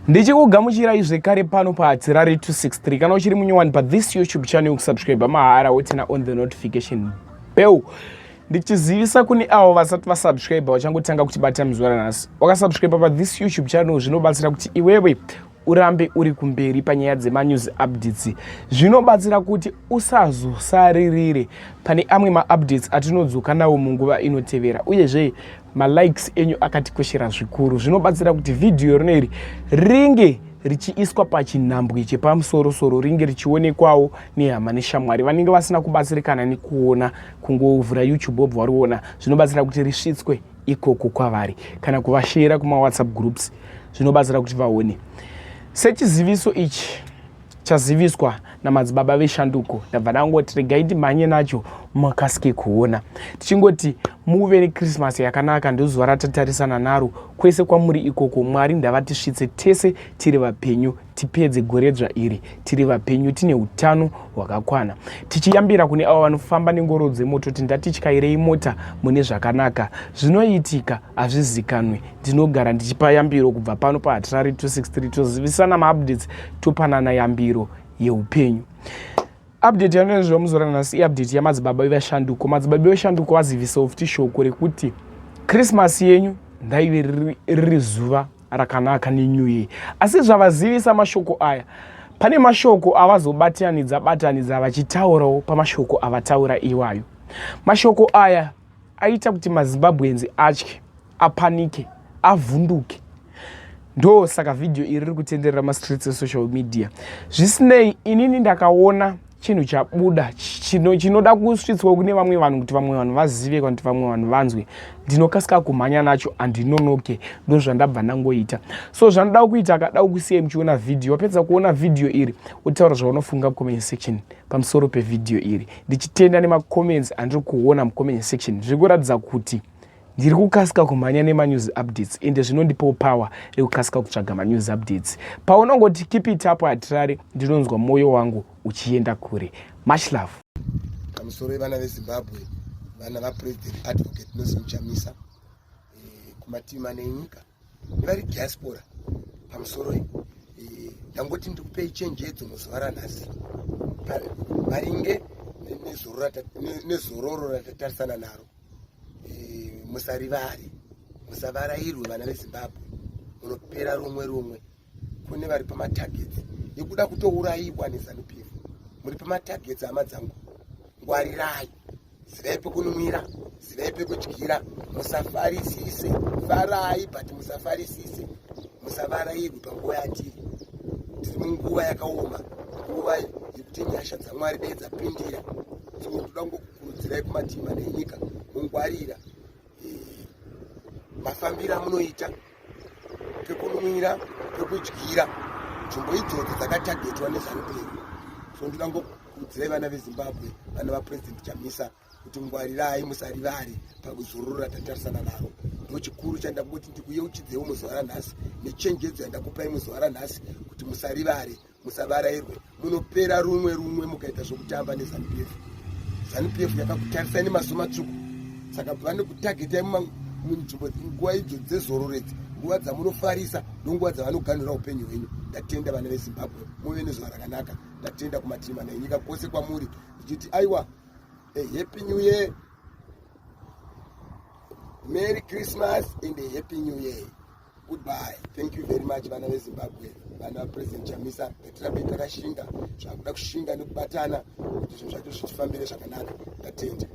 Ndichikugamuchirai zvekare pano paHatirari 263 kana uchiri munyowani pathis YouTube channel kusubscribe mahara wotina on the notification bell. Ndichizivisa kune avo vasati vasubscribe vachangotanga kutibata muzuva ranhasi. Wakasubscribe pathis YouTube channel zvinobatsira kuti iwewe urambe uri kumberi panyaya dzemanews updates. Zvinobatsira kuti usazosaririre pane amwe maupdates atinodzoka nawo munguva inotevera. Uyezve malikes enyu akatikoshera zvikuru. Zvinobatsira kuti video rineri ringe richiiswa pachinhambwe chepamusoro-soro, ringe richionekwawo nehama neshamwari vanenge vasina kubatsirikana nekuona kungovhura YouTube wobva wariona. Zvinobatsira kuti risvitswe ikoko kwavari kana kuvashera kuma WhatsApp groups. Zvinobatsira kuti vaone. Sechiziviso ichi chaziviswa namadzibaba veshanduko, ndabva ndangoti regai ndimhanye nacho makasike kuona. Tichingoti muve neChristmas yakanaka, ndozuva ratatarisana naro kwese kwamuri ikoko. Mwari ndavatisvitse tese tiri vapenyu, tipedze goredzva iri tiri vapenyu tine utano hwakakwana. Tichiyambira kune avo vanofamba nengoro dzemoto, tindatityairei mota mune zvakanaka. Zvinoitika hazvizikanwe. Ndinogara ndichipa yambiro kubva pano paHatirari 263 tozivisana maupdates, topanana yambiro yeupenyu. Update yanoizva muzora ranhasi iupdate yamadzibaba veshanduko. Madzibaba veshanduko vazivisawo futi shoko rekuti Christmas yenyu ndaive riri zuva rakanaka neNew Year. Asi zvavazivisa mashoko aya, pane mashoko avazobatanidza vachitaurawo pamashoko avataura iwayo. Mashoko aya aita kuti maZimbabwenzi atye, apanike, avhunduke. Ndo saka video iri riri kutenderera mastreets esocial media. Zvisinei, inini ndakaona chinhu chabuda chinoda kusvitswa kune vamwe vanhu kuti vamwe vanhu vazive, kuti vamwe vanhu vanzwe. Ndinokasika kumhanya nacho, handinonoke. Ndo zvandabva ndangoita. So zvanoda kuita, akada kusiya muchiona video, wapedza kuona video iri utaura zvaunofunga mucomment section pamusoro pevideo iri. Ndichitenda nemacomments andiri kuona mucomment section zvirikuratidza kuti ndiri kukasika kumhanya nemanews updates, ende zvinondipawo power rekukasika kutsvaga manews updates. Paunongoti keep it up Hatirari, ndinonzwa moyo wangu uchienda kure. Much love. Pamusoro vevana veZimbabwe, vana vaPresident Advocate Nelson Chamisa, kumatima nenyika nevari diaspora, pamusoro ndangoti ndikupei chenjedzo muzuva ranhasi maringe nezororo ratatarisana naro. Musarivare, musavarairwe vana veZimbabwe, munopera rumwe. Kune vari pamatargets ekuda kutouraiwa neZANU-PF. Muri pamatargets hama dzangu, ngwarirai, zivai pekunumira, zivai pekudyira, musafarisise, farai but musafarisise, musavarairwe panguva yatiri. Tiri munguva yakaoma, nguva yekuti nyasha dzaMwari dai dzapindira. So toda kukurudzirai kumatima nenyika, mungwarira mafambiro amunoita, pekunumira, pekudyira, nzvimbo idzodzo dzakatagetwa neZANU-PF. So ndoda kukurudzirai vana veZimbabwe, vana vaPresident Chamisa, kuti ngwarirai, musarivare pakuzororo ratatarisana naro. Ndo chikuru chandangoti ndikuyeuchidzewo muzuva ranhasi nechenjedzo yandakupai muzuva ranhasi, kuti musarivare, musavarairwe, munopera rumwe mukaita zvokutamba neZANU-PF. ZANU-PF yakakutarisai nemaziso matsvuku, saka vane kutagetai munzvimbo nguva idzo dzezororo idzi, nguva dzamunofarisa nonguva dzavanoganhura upenyu hwenyu. Ndatenda vana veZimbabwe, muve nezuva rakanaka. Ndatenda kumatima nenyika kwose kwamuri, ndichiti aiwa, happy new year, merry Christmas and a happy new year. Goodbye. Thank you very much vana veZimbabwe, vana vaPresident Chamisa. Ngatirambe takashinga, zvakuda kushinga nekubatana kuti zvinhu zvacho zvichifambire zvakanaka. Ndatenda.